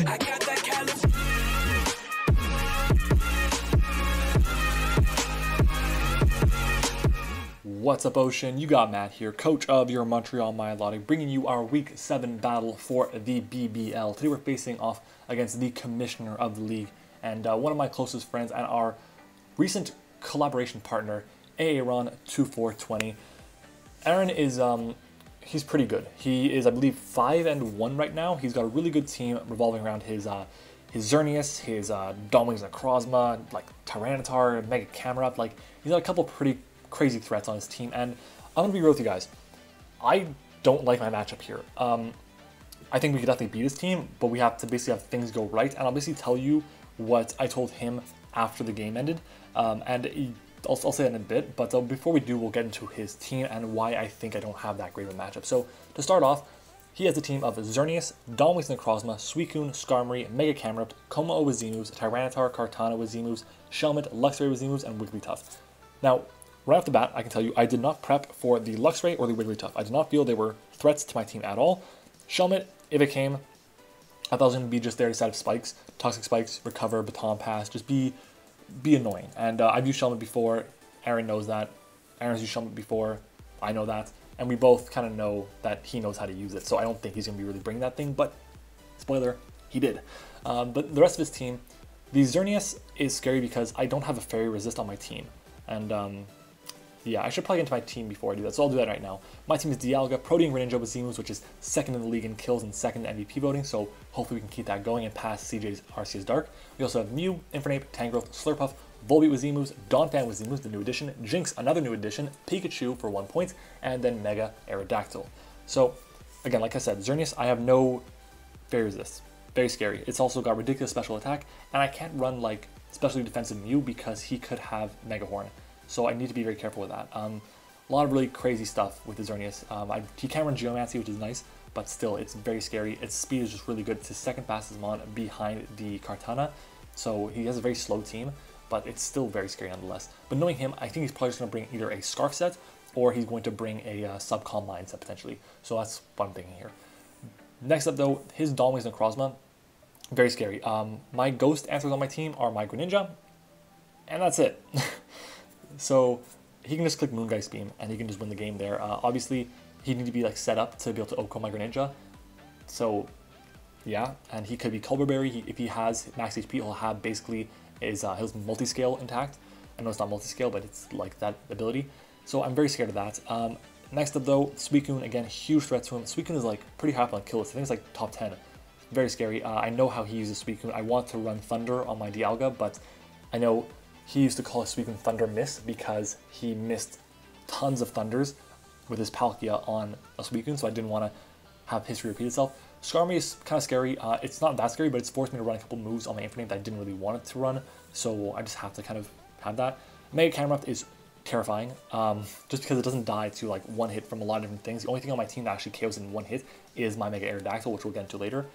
I got that California. What's up, Oshean? You got Matt here, coach of your Montreal Milotics, bringing you our Week 7 battle for the BBL. Today we're facing off against the commissioner of the league and one of my closest friends and our recent collaboration partner, Aaron2420. Aaron is, he's pretty good. He is, I believe, 5-1 right now. He's got a really good team revolving around his Xerneas, his Dawnwings Necrozma, like Tyranitar, Mega Camerupt. Like, he's got a couple pretty crazy threats on his team, and I'm gonna be real with you guys. I don't like my matchup here. I think we could definitely beat his team, but we have to basically have things go right, and I'll basically tell you what I told him after the game ended, and I'll say that in a bit, but before we do, we'll get into his team and why I think I don't have that great of a matchup. So, to start off, he has a team of Xerneas, Dawnwings Necrozma, Suicune, Skarmory, Mega Camerupt, Como with Z-moves, Tyranitar, Kartana with Z-moves, Shelmet, Luxray with Z-moves, and Wigglytuff. Now, right off the bat, I can tell you I did not prep for the Luxray or the Wigglytuff. I did not feel they were threats to my team at all. Shelmet, if it came, I thought it was going to be just there to set up spikes, toxic spikes, recover, baton pass, just be annoying. And I've used Shelmet before. Aaron knows that. Aaron's used Shelmet before. I know that. And we both kind of know that he knows how to use it. So I don't think he's going to be really bringing that thing. But, spoiler, he did. But the rest of his team, the Xerneas is scary because I don't have a fairy resist on my team. And yeah, I should probably get into my team before I do that, so I'll do that right now. My team is Dialga, Protean Greninja with Z-moves, which is second in the league in kills and second in MVP voting, so hopefully we can keep that going and pass CJ's Arceus Dark. We also have Mew, Infernape, Tangrowth, Slurpuff, Volbeat with Z-moves, Donphan with Z-moves, the new addition, Jinx, another new addition, Pikachu for 1 point, and then Mega Aerodactyl. So, again, like I said, Xerneas, I have no fairy resist. Very scary. It's also got ridiculous special attack, and I can't run like specially defensive Mew because he could have Mega Horn. So I need to be very careful with that. A lot of really crazy stuff with the Xerneas. He can run Geomancy, which is nice, but still, it's very scary. Its speed is just really good. It's his second fastest mon behind the Kartana, so he has a very slow team, but it's still very scary nonetheless. But knowing him, I think he's probably just going to bring either a Scarf set, or he's going to bring a Sub-Calm Line set, potentially. So that's what I'm thinking here. Next up, though, his Dawnwings Necrozma, very scary. My Ghost answers on my team are my Greninja, and that's it. So he can just click Moongeist Beam and he can just win the game there. Obviously, he needs to be like set up to be able to OHKO my Greninja. So yeah, and he could be Culver Berry. If he has max HP, he'll have basically his multi-scale intact. I know it's not multi-scale, but it's like that ability. So I'm very scared of that. Next up though, Suicune, again, huge threat to him. Suicune is like pretty high up on kill list. I think it's like top 10. Very scary. I know how he uses Suicune. I want to run Thunder on my Dialga, but I know he used to call his Suicune Thunder Miss because he missed tons of Thunders with his Palkia on a Suicune, so I didn't want to have history repeat itself. Skarmory is kind of scary. It's not that scary, but it's forced me to run a couple moves on my Infernape that I didn't really want it to run, so I just have to kind of have that. Mega Camerupt is terrifying, just because it doesn't die to like one hit from a lot of different things. The only thing on my team that actually KOs in one hit is my Mega Aerodactyl, which we'll get into later.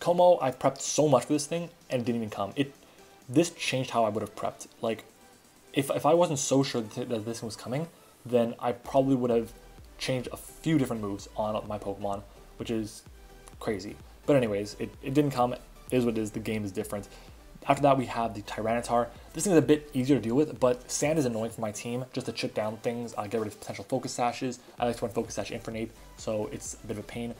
Como, I prepped so much for this thing, and it didn't even come. This changed how I would have prepped. Like, if I wasn't so sure that this was coming, then I probably would have changed a few different moves on my Pokemon, which is crazy. But anyways, it didn't come. It is what it is. The game is different. After that, we have the Tyranitar. This thing is a bit easier to deal with, but Sand is annoying for my team, just to chip down things, get rid of potential Focus Sashes. I like to run Focus Sash Infernape, so it's a bit of a pain.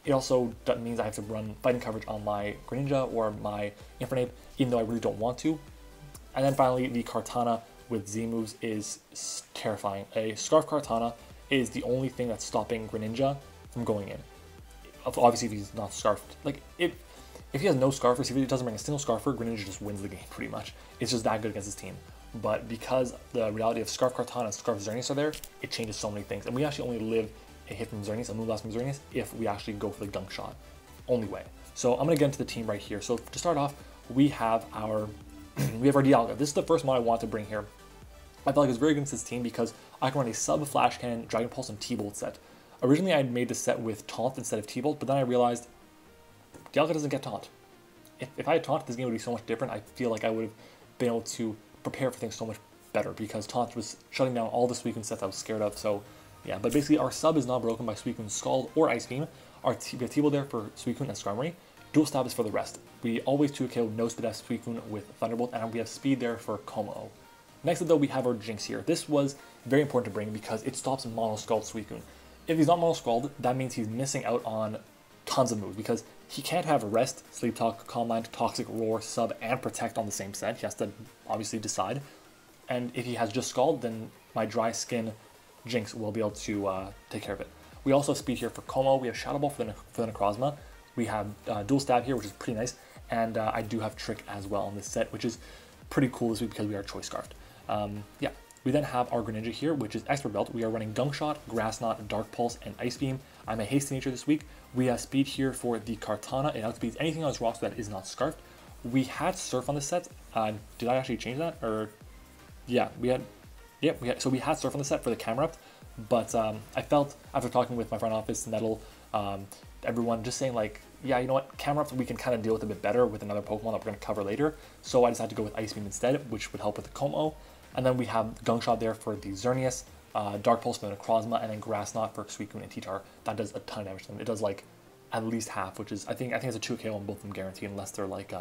It also means I have to run fighting coverage on my Greninja or my Infernape, even though I really don't want to. And then finally, the Kartana with Z-moves is terrifying. A Scarf Kartana is the only thing that's stopping Greninja from going in. Obviously, if he's not Scarfed. Like, if he has no Scarfers, if he doesn't bring a single Scarfer, Greninja just wins the game, pretty much. It's just that good against his team. But because the reality of Scarf Kartana and Scarf Xerneas are there, it changes so many things. And we actually only live a hit from Xerneas, a Moonblast from Xerneas, if we actually go for the Gunk Shot. Only way. So I'm going to get into the team right here. So to start off, we have our Dialga. This is the first one I want to bring here. I felt like it was very good against this team because I can run a sub Flash Cannon, Dragon Pulse, and T-Bolt set. Originally, I had made this set with Taunt instead of T-Bolt, but then I realized Dialga doesn't get Taunt. If I had Taunt, this game would be so much different. I feel like I would have been able to prepare for things so much better because Taunt was shutting down all the Suicune sets I was scared of. So yeah, but basically our sub is not broken by Suicune Scald or Ice Beam. We have T-Bolt there for Suicune and Skarmory. Dual Stab is for the rest. We always 2KO no speed F Suicune with Thunderbolt, and we have speed there for Como. Next up though, we have our Jinx here. This was very important to bring because it stops Mono Scald Suicune. If he's not Mono Scald, that means he's missing out on tons of moves because he can't have Rest, Sleep Talk, Calm Mind, Toxic, Roar, Sub, and Protect on the same set. He has to obviously decide. And if he has just Scald, then my Dry Skin Jinx will be able to take care of it. We also have speed here for Como. We have Shadow Ball for the Necrozma. We have Dual Stab here, which is pretty nice. And I do have Trick as well on this set, which is pretty cool this week because we are Choice Scarfed. Yeah. We then have our Greninja here, which is Expert Belt. We are running Gunk Shot, Grass Knot, Dark Pulse, and Ice Beam. I'm a Hasty Nature this week. We have speed here for the Kartana. It outspeeds anything on its rocks that is not Scarfed. We had Surf on this set. Did I actually change that? Or yeah, we had Surf on the set for the Camerupt, but I felt after talking with my front office, Nettle, everyone just saying like, yeah, you know what, Camerupt we can kind of deal with a bit better with another Pokemon that we're going to cover later. So I decided to go with Ice Beam instead, which would help with the Como. And then we have Gunk Shot there for the Xerneas, Dark Pulse for the Necrozma, and then Grass Knot for Suicune and T-Tar. That does a ton of damage to them. It does like at least half, which is I think it's a 2KO on both of them guaranteed, unless they're like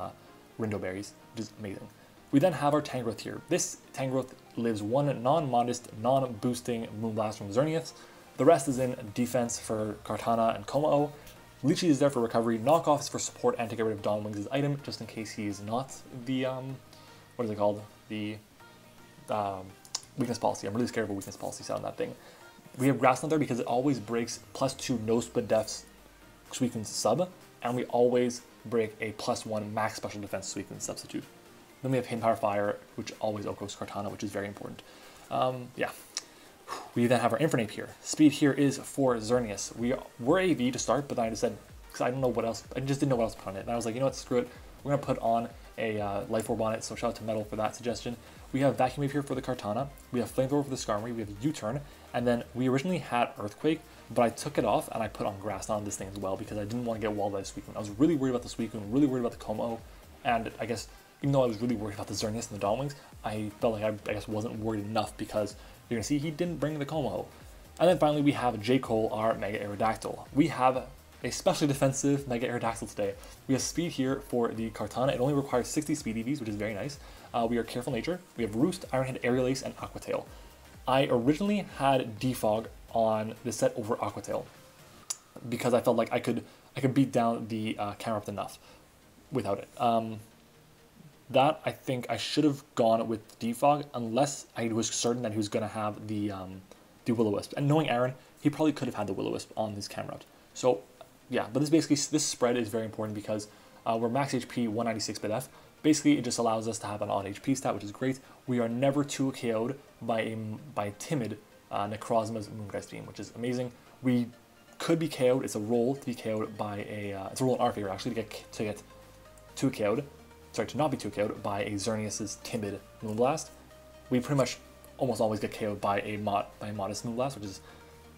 Rindo Berries, which is amazing. We then have our Tangrowth here. This Tangrowth lives one non-modest, non-boosting Moonblast from Xerneas. The rest is in defense for Kartana and Como. Leechy is there for recovery. Knockoff is for support and to get rid of Dawn Wings' item, just in case he is not the, what is it called? The weakness policy. I'm really scared of a weakness policy set on that thing. We have Grass Knot there because it always breaks +2 no split defs Suicune sub, and we always break a +1 max special defense Suicune substitute. Then we have Hidden Power Fire, which always Okos Kartana, which is very important. Yeah. We then have our Infernape here. Speed here is for Xerneas. We were AV to start, but then I just said, because I don't know what else, I just didn't know what else to put on it. And I was like, you know what, screw it. We're going to put on a Life Orb on it, so shout out to Metal for that suggestion. We have Vacuum Wave here for the Kartana. We have Flamethrower for the Skarmory. We have U-Turn. And then we originally had Earthquake, but I took it off and I put on Grass Knot on this thing as well because I didn't want to get walled by the Suicune. I was really worried about the Suicune, really worried about the Como, and I guess even though I was really worried about the Xerneas and the Dawn Wings, I felt like I guess wasn't worried enough because you're going to see he didn't bring the Como. And then finally we have J. Cole, our Mega Aerodactyl. We have a specially defensive Mega Aerodactyl today. We have speed here for the Kartana. It only requires 60 speed EVs, which is very nice. We are Careful Nature. We have Roost, Iron Head, Aerial Ace, and Aqua Tail. I originally had Defog on the set over Aqua Tail because I felt like I could beat down the Camerupt enough without it. That I think I should have gone with Defog unless I was certain that he was going to have the Will-O-Wisp. And knowing Aaron, he probably could have had the Will-O-Wisp on this Camerupt. So yeah, but this spread is very important because we're max HP 196 bit F. Basically, it just allows us to have an odd HP stat, which is great. We are never 2KO'd by timid Necrozma's Moongeist Beam, which is amazing. We could be KO'd. It's a roll to be KO'd by a. It's a roll in our favor actually to get 2KO'd. Sorry, to not be 2KO'd by a Xerneas' timid Moonblast. We pretty much almost always get KO'd by a modest Moonblast, which is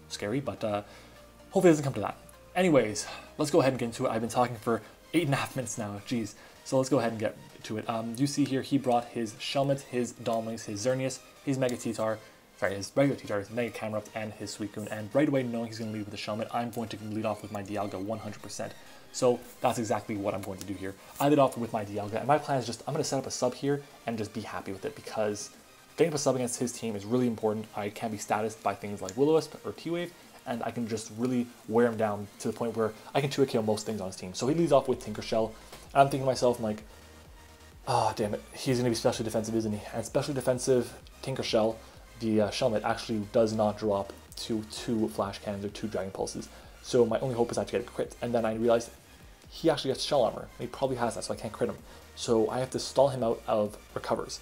scary, but hopefully it doesn't come to that. Anyways, let's go ahead and get into it. I've been talking for 8.5 minutes now, jeez. So let's go ahead and get to it. You see here, he brought his Shelmet, his Dawn Wings, his Xerneas, his Mega T-Tar, sorry, his regular T-Tar, his Mega Camerupt, and his Suicune. And right away, knowing he's going to lead with the Shelmet, I'm going to lead off with my Dialga 100%. So that's exactly what I'm going to do here. I lead off with my Dialga, and my plan is just, I'm going to set up a sub here and just be happy with it because getting up a sub against his team is really important. I can't be statused by things like Will-O-Wisp or T-Wave, and I can just really wear him down to the point where I can 2KO most things on his team. So he leads off with Tinker Shell, and I'm thinking to myself, I'm like, ah, damn it, he's going to be specially defensive, isn't he? And specially defensive Tinker Shell, the Shelmet actually does not drop to 2 Flash Cannons or 2 Dragon Pulses. So my only hope is I to get a crit. And then I realized he actually gets Shell Armor. He probably has that, so I can't crit him. So I have to stall him out of Recovers,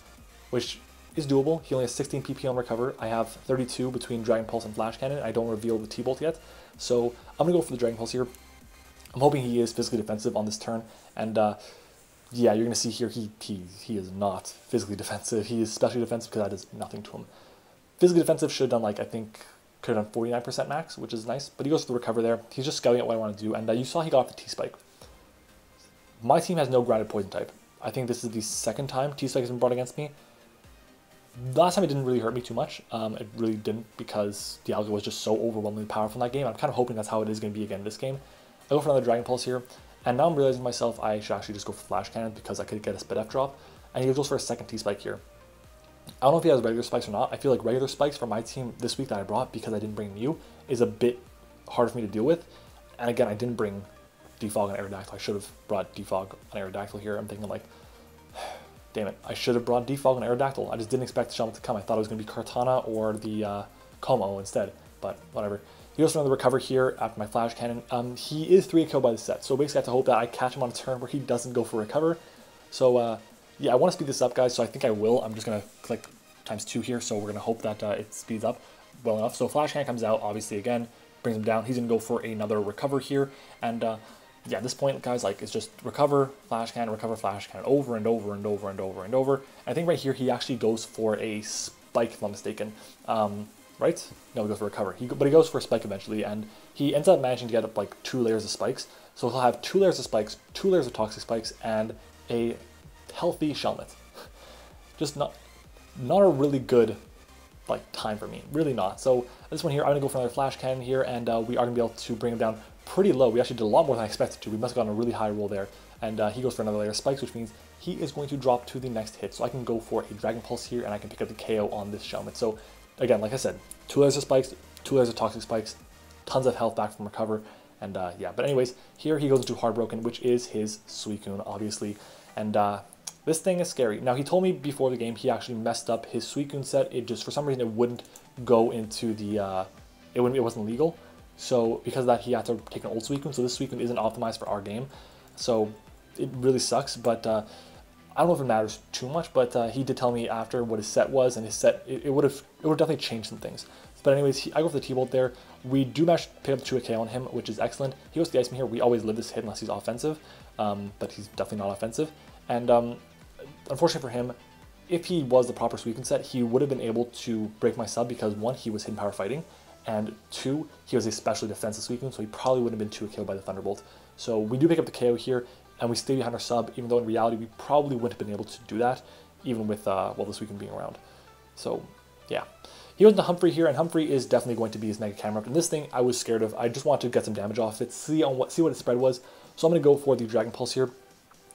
which is doable. He only has 16 PP on Recover. I have 32 between Dragon Pulse and Flash Cannon. I don't reveal the T-Bolt yet. So I'm going to go for the Dragon Pulse here. I'm hoping he is physically defensive on this turn. And yeah, you're going to see here he is not physically defensive. He is specially defensive because that does nothing to him. Physically defensive should have done, like, I think, could have done 49% max, which is nice. But he goes for the Recover there. He's just scouting at what I want to do. And you saw he got off the T-Spike. My team has no grounded poison type. I think this is the second time T-Spike has been brought against me. Last time it didn't really hurt me too much. It really didn't because Dialga was just so overwhelmingly powerful in that game. I'm kind of hoping that's how it is going to be again in this game. I go for another Dragon Pulse here, And now I'm realizing myself I should actually just go for Flash Cannon because I could get a Spit F drop. And he goes for a second T-Spike here. I don't know if he has regular spikes or not. I feel like regular spikes for my team this week that I brought, because I didn't bring Mew, is a bit harder for me to deal with. And again, I didn't bring Defog and Aerodactyl. I should have brought Defog and Aerodactyl here. I'm thinking like, damn it, I should have brought Defog and Aerodactyl. I just didn't expect the Shelmet to come. I thought it was going to be Kartana or the Como instead, but whatever. He goes for another recover here after my Flash Cannon. He is 3-KO by the set, so basically I have to hope that I catch him on a turn where he doesn't go for recover. So yeah, I want to speed this up, guys, so I think I will. I'm just going to click ×2 here, so we're going to hope that it speeds up well enough. So Flash Cannon comes out, obviously, again, brings him down. He's going to go for another recover here, and yeah, at this point, guys, like, it's just recover, Flash Cannon, over and over and over and over and over. I think right here he actually goes for a spike, if I'm not mistaken. Right? No, he goes for recover. But he goes for a spike eventually, and he ends up managing to get up like 2 layers of spikes. So he'll have 2 layers of spikes, 2 layers of toxic spikes, and a healthy Shelmet. Just not a really good like time for me, really not. So this one here, I'm gonna go for another Flash Cannon here, and we are gonna be able to bring him down pretty low. We actually did a lot more than I expected to. We must have gotten a really high roll there, and he goes for another layer of spikes, which means he is going to drop to the next hit. So I can go for a Dragon Pulse here, and I can pick up the KO on this Shelmet. So again, like I said, 2 layers of spikes, 2 layers of toxic spikes, tons of health back from recover, and yeah. But anyways, here he goes into Heartbroken, which is his Suicune, obviously, and this thing is scary. Now, he told me before the game he actually messed up his Suicune set. It just, for some reason, it wouldn't go into the, it wasn't legal. So because of that, he had to take an old Suicune. So this Suicune isn't optimized for our game. So it really sucks, but I don't know if it matters too much, but he did tell me after what his set was, and his set, it would definitely change some things. But anyways, I go for the T-Bolt there. We do manage to pick up 2-KO on him, which is excellent. He goes to the Ice Beam here. We always live this hit unless he's offensive, but he's definitely not offensive. And unfortunately for him, if he was the proper Suicune set, he would have been able to break my sub because 1, he was hidden power fighting, and 2, he was a specially defensive Suicune, so he probably wouldn't have been 2-KO by the Thunderbolt. So we do pick up the KO here, and we stay behind our sub, even though in reality we probably wouldn't have been able to do that, even with well, the Suicune being around. So yeah. He goes into Humphrey here, and Humphrey is definitely going to be his Mega Camera. And this thing I was scared of. I just wanted to get some damage off it, see what its spread was. So I'm going to go for the Dragon Pulse here.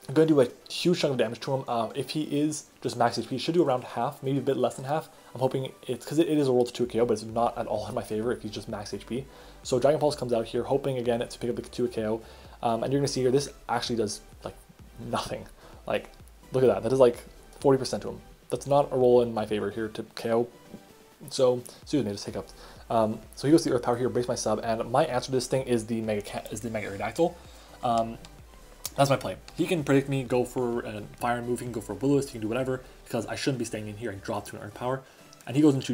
I'm going to do a huge chunk of damage to him. If he is just max HP, he should do around half, maybe a bit less than half. I'm hoping it's because it is a roll to 2-KO, but it's not at all in my favor if he's just max HP. So Dragon Pulse comes out here, hoping again to pick up the 2-KO. And you're going to see here, this actually does like nothing. Like, look at that. That is like 40% to him. That's not a roll in my favor here to KO. So, excuse me, just hiccups. So he goes to the Earth Power here, brace my sub, and my answer to this thing is the Mega Aerodactyl. That's my play. He can predict me, go for a fire move, he can go for a Will-O-Wisp, he can do whatever, because I shouldn't be staying in here. I drop to an Earth Power, and he goes into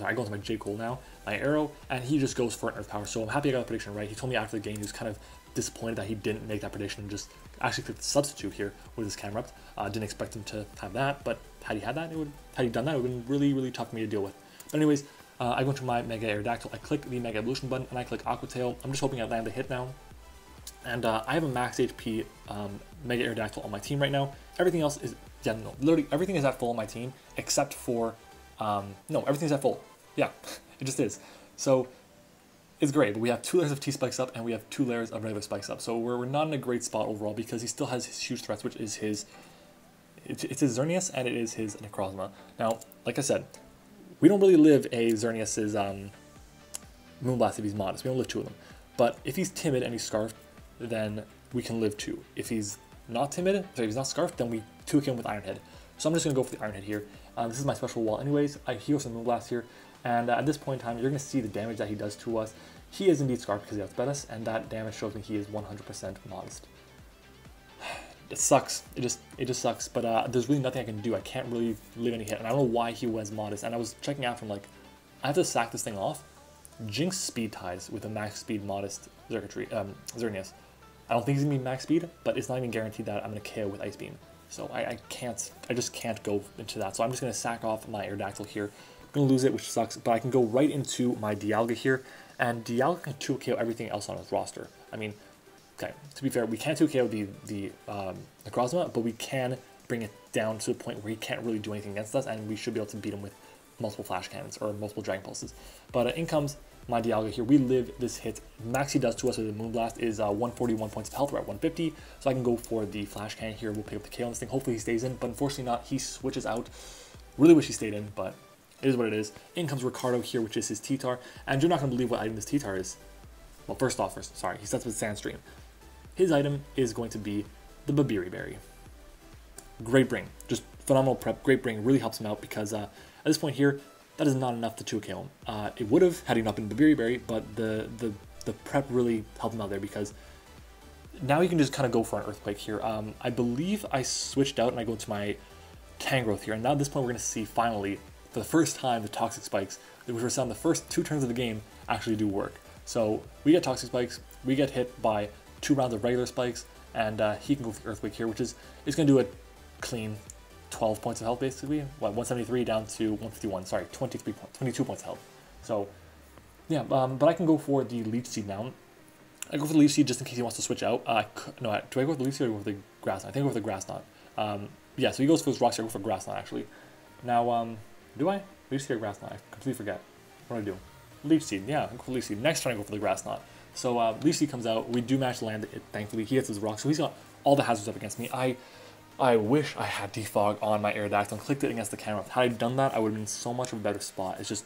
I go into my J. Cole now, my Arrow, and he just goes for an Earth Power. So I'm happy I got the prediction right. He told me after the game he was kind of disappointed that he didn't make that prediction and just actually clicked the substitute here with his camera up. Didn't expect him to have that, but had he had that, had he done that, it would have been really, really tough for me to deal with. But anyways, I go into my Mega Aerodactyl, I click the Mega Evolution button, and I click Aqua Tail. I'm just hoping I land the hit now. And I have a max HP Mega Aerodactyl on my team right now. Everything else is, yeah, no, literally everything is at full on my team, except for, no, everything's at full. Yeah, it just is. So it's great, but we have 2 layers of T-Spikes up, and we have 2 layers of regular Spikes up. So we're not in a great spot overall, because he still has his huge threats, which is his, it's his Xerneas, and it is his Necrozma. Now, like I said, we don't really live a Xerneas's Moonblast if he's modest. We don't live 2 of them. But if he's timid and he's Scarfed, then we can live 2. If he's not timid, so if he's not Scarfed, then we 2-K him with Iron Head. So I'm just going to go for the Iron Head here. This is my special wall anyways. He goes to Moonblast here, and at this point in time, you're going to see the damage that he does to us. He is indeed Scarfed because he outspeed us, and that damage shows me he is 100% modest. It sucks. It just sucks, but there's really nothing I can do. I can't really live any hit, and I don't know why he was modest. And I was checking out from like, I have to sack this thing off. Jinx speed ties with a max speed modest Xerneas. I don't think he's gonna be max speed, but it's not even guaranteed that I'm gonna KO with Ice Beam. So I just can't go into that. So I'm just gonna sack off my Aerodactyl here. I'm gonna lose it, which sucks, but I can go right into my Dialga here, and Dialga can 2-KO everything else on his roster. I mean, okay, to be fair, we can't 2-KO the Necrozma, but we can bring it down to a point where he can't really do anything against us, and we should be able to beat him with multiple Flash Cannons or multiple Dragon Pulses. But in comes my Dialga here. We live this hit. Max he does to us with the Moonblast is 141 points of health. We're at 150. So I can go for the Flash Cannon here. We'll pick up the KO on this thing. Hopefully he stays in, but unfortunately not. He switches out. Really wish he stayed in, but it is what it is. In comes Ricardo here, which is his T-Tar. And you're not going to believe what item this T-Tar is. Well, first, sorry, he starts with Sandstream. His item is going to be the Babiri Berry. Great bring. Just phenomenal prep. Great bring. Really helps him out because at this point here, that is not enough to 2KO him. It would have had he not been Babiri Berry, but the prep really helped him out there because now you can just kind of go for an Earthquake here. I believe I switched out and I go to my Tangrowth here. And now at this point, we're going to see finally, for the first time, the Toxic Spikes, which were on the first 2 turns of the game, actually do work. So we get Toxic Spikes, we get hit by 2 rounds of regular Spikes, and he can go for the Earthquake here, which is going to do a clean 12 points of health basically. What, 173 down to 151, sorry, 22 points of health. So yeah, but I can go for the Leech Seed now. I go for the Leech Seed just in case he wants to switch out. No, do I go for the Leech Seed or go for the Grass Knot? I think I go for the Grass Knot. Yeah, so he goes for his Rock Seed, I go for Grass Knot actually. Now, do I? Leech Seed or Grass Knot? I completely forget. What do I do? Leech Seed, yeah, I go for Leech Seed. Next turn I go for the Grass Knot. So Leech Seed comes out, we do manage to land it, thankfully. He hits his Rock, so he's got all the hazards up against me. I wish I had Defog on my Aerodactyl and clicked it against the camera. Had I done that, I would have been in so much of a better spot. It's just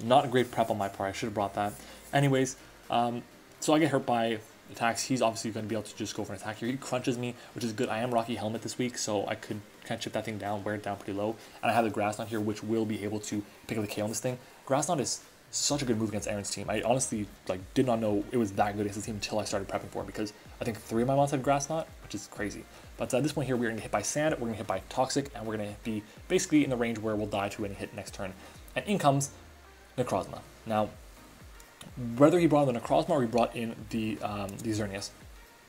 not a great prep on my part. I should have brought that. Anyways, so I get hurt by attacks. He's obviously going to be able to just go for an attack here. He crunches me, which is good. I am Rocky Helmet this week, so I could kind of chip that thing down, wear it down pretty low. And I have the Grass Knot here, which will be able to pick up the KO on this thing. Grass Knot is such a good move against Aaron's team. I honestly did not know it was that good against the team until I started prepping for it because I think 3 of my mons had Grass Knot, which is crazy. But at this point here, we're going to get hit by Sand, we're going to hit by Toxic, and we're going to be basically in the range where we'll die to any hit next turn. And in comes Necrozma. Now, whether he brought in the Necrozma or he brought in the Xerneas,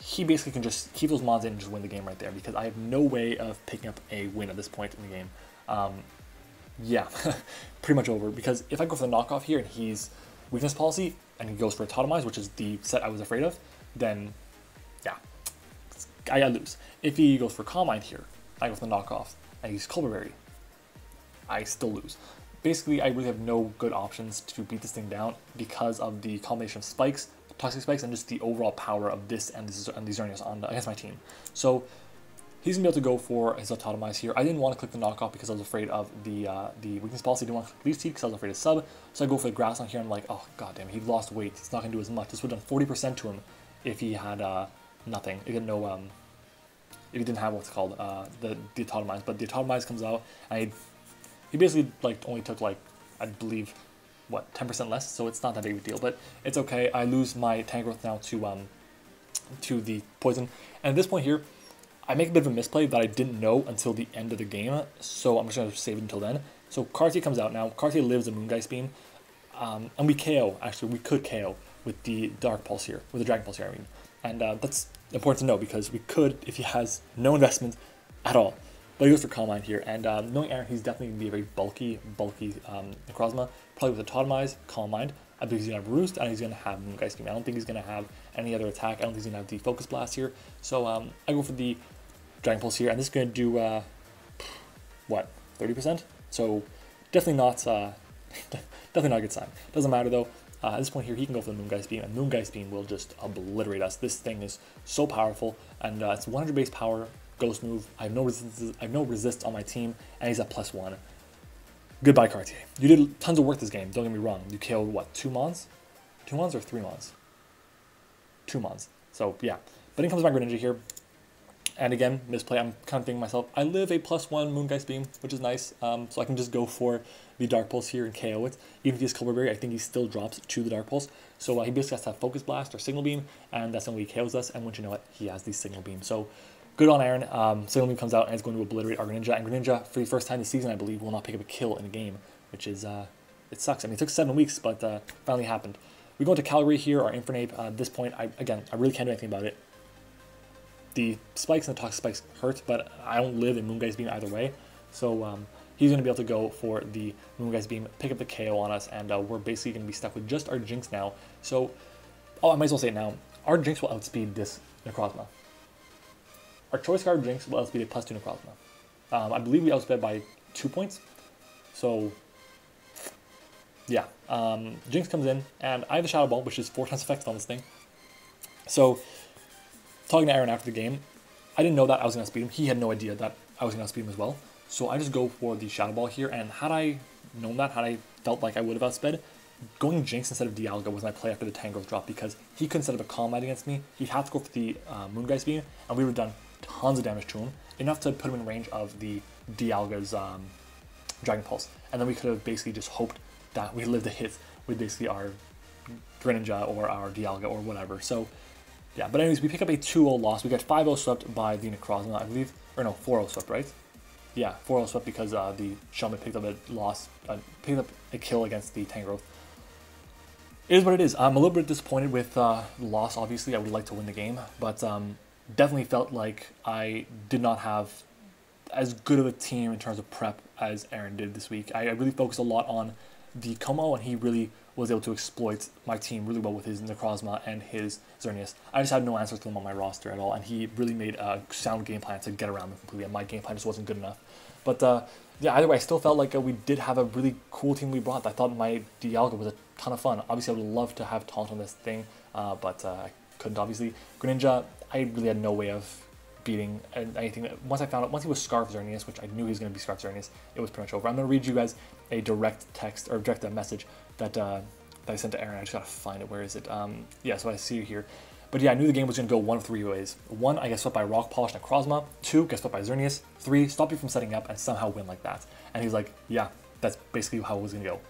he basically can just keep those mons in and just win the game right there because I have no way of picking up a win at this point in the game. Yeah, pretty much over because if I go for the knockoff here and he's Weakness Policy and he goes for a Totemize, which is the set I was afraid of, then yeah, I lose. If he goes for Calm Mind here, I go for the knockoff and he's Colbur Berry, I still lose. Basically, I really have no good options to beat this thing down because of the combination of spikes, Toxic Spikes, and just the overall power of this and these Xerneas on against my team. So he's going to be able to go for his Autotomize here. I didn't want to click the knockoff because I was afraid of the Weakness Policy. I didn't want to click Leech Seed because I was afraid of sub. So I go for the Grass on here. I'm like, oh, goddamn, he lost weight. It's not going to do as much. This would have done 40% to him if he had nothing. He didn't know, if he didn't have what's called the Autotomize. But the Autotomize comes out, and he basically only took I believe, what, 10% less. So it's not that big of a deal. But it's okay. I lose my Tangrowth now to the Poison. And at this point here, I make a bit of a misplay that I didn't know until the end of the game, so I'm just going to save it until then. So Cartier comes out now. Cartier lives a Moongeist Beam, and we KO. Actually, we could KO with the Dark Pulse here, with the Dragon Pulse here, I mean. And that's important to know because we could if he has no investment at all. But he goes for Calm Mind here, and knowing Aaron, he's definitely going to be a very bulky Necrozma, probably with a Totemize, Calm Mind. I think he's going to have Roost, and he's going to have Moongeist Beam. I don't think he's going to have any other attack. I don't think he's going to have the Focus Blast here. So I go for the Dragon Pulse here, and this is going to do, what, 30%? So definitely not, definitely not a good sign. Doesn't matter though. At this point here, he can go for the Moongeist Beam, and Moongeist Beam will just obliterate us. This thing is so powerful, and it's 100 base power, ghost move. I have no resist on my team, and he's at +1. Goodbye, Cartier. You did tons of work this game, don't get me wrong. You killed, what, 2 mons? 2 mons or 3 mons? 2 mons. So, yeah. But in comes my Greninja here. And again, misplay, I'm kind of thinking to myself, I live a +1 Moongeist Beam, which is nice. So I can just go for the Dark Pulse here and KO it. Even if he has Colbur Berry, I think he still drops to the Dark Pulse. So he basically has to have Focus Blast or Signal Beam, and that's when he KOs us. And once you know it, he has the Signal Beam. So good on Aaron. Signal Beam comes out and it's going to obliterate our Greninja. And Greninja, for the first time this season, I believe, will not pick up a kill in a game, which is, it sucks. I mean, it took 7 weeks, but finally happened. We go into Calgary here, our Infernape. At this point, I really can't do anything about it. The spikes and the Toxic Spikes hurt, but I don't live in Moongeist Beam either way. So he's going to be able to go for the Moongeist Beam, pick up the KO on us, and we're basically going to be stuck with just our Jinx now. So, I might as well say it now. Our Jinx will outspeed this Necrozma. Our Choice Card Jinx will outspeed a +2 Necrozma. I believe we outsped by 2 points. So, yeah, Jinx comes in, and I have the Shadow Ball, which is 4 times effective on this thing. So, talking to Aaron after the game, I didn't know that I was going to speed him. He had no idea that I was going to speed him as well. So I just go for the Shadow Ball here, and had I known that, had I felt like I would have outsped, going Jinx instead of Dialga was my play after the Tangrowth drop, because he couldn't set up a Calm Mind against me. He'd have to go for the Moongeist Beam, and we would have done tons of damage to him, enough to put him in range of the Dialga's Dragon Pulse. And then we could have basically just hoped that we lived the hit with basically our Greninja or our Dialga or whatever. So, yeah, but anyways, we pick up a 2-0 loss. We got 5-0 swept by the Necrozma, I believe. Or no, 4-0 swept, right? Yeah, 4-0 swept because the Shelmet picked up a loss, picked up a kill against the Tangrowth. It is what it is. I'm a little bit disappointed with the loss, obviously. I would like to win the game, but definitely felt like I did not have as good of a team in terms of prep as Aaron did this week. I really focused a lot on the Como, and he really was able to exploit my team really well with his Necrozma and his Xerneas. I just had no answers to them on my roster at all, and he really made a sound game plan to get around them completely, and my game plan just wasn't good enough. But yeah, either way, I still felt like we did have a really cool team we brought. I thought my Dialga was a ton of fun. Obviously, I would love to have Taunt on this thing, but I couldn't, obviously. Greninja, I really had no way of beating anything. Once he was Scarf Xerneas, which I knew he was going to be Scarf Xerneas, it was pretty much over. I'm going to read you guys a direct text, or direct message that I sent to Aaron. I just got to find it. Where is it? Yeah, so I see it here. But yeah, I knew the game was going to go one of 3 ways. 1, I get swept by Rock Polish Necrozma. 2, get swept by Xerneas. 3, stop you from setting up and somehow win like that. And he's like, yeah, that's basically how it was going to go.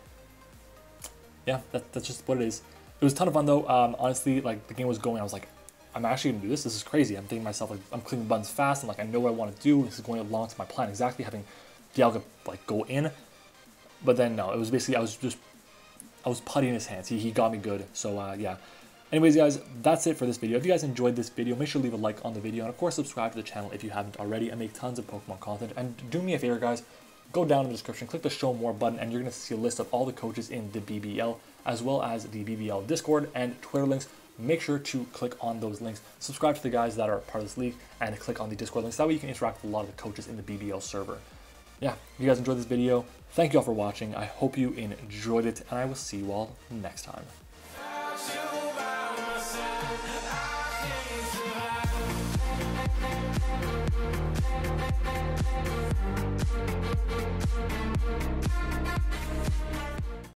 Yeah, that's just what it is. It was a ton of fun though. Honestly, like the game was going, I was like, I'm actually going to do this. This is crazy. I'm thinking to myself, like, I'm clicking buttons fast, and like I know what I want to do. This is going along to my plan exactly, having Dialga like go in. But then no, it was basically I was putty in his hands. He got me good. So yeah. Anyways, guys, that's it for this video. If you guys enjoyed this video, make sure to leave a like on the video, and of course subscribe to the channel if you haven't already. I make tons of Pokemon content. And do me a favor, guys, go down in the description, click the show more button, and you're going to see a list of all the coaches in the BBL, as well as the BBL Discord and Twitter links. Make sure to click on those links, subscribe to the guys that are part of this league, and click on the Discord links. That way you can interact with a lot of the coaches in the BBL server. Yeah, if you guys enjoyed this video, thank you all for watching. I hope you enjoyed it, and I will see you all next time.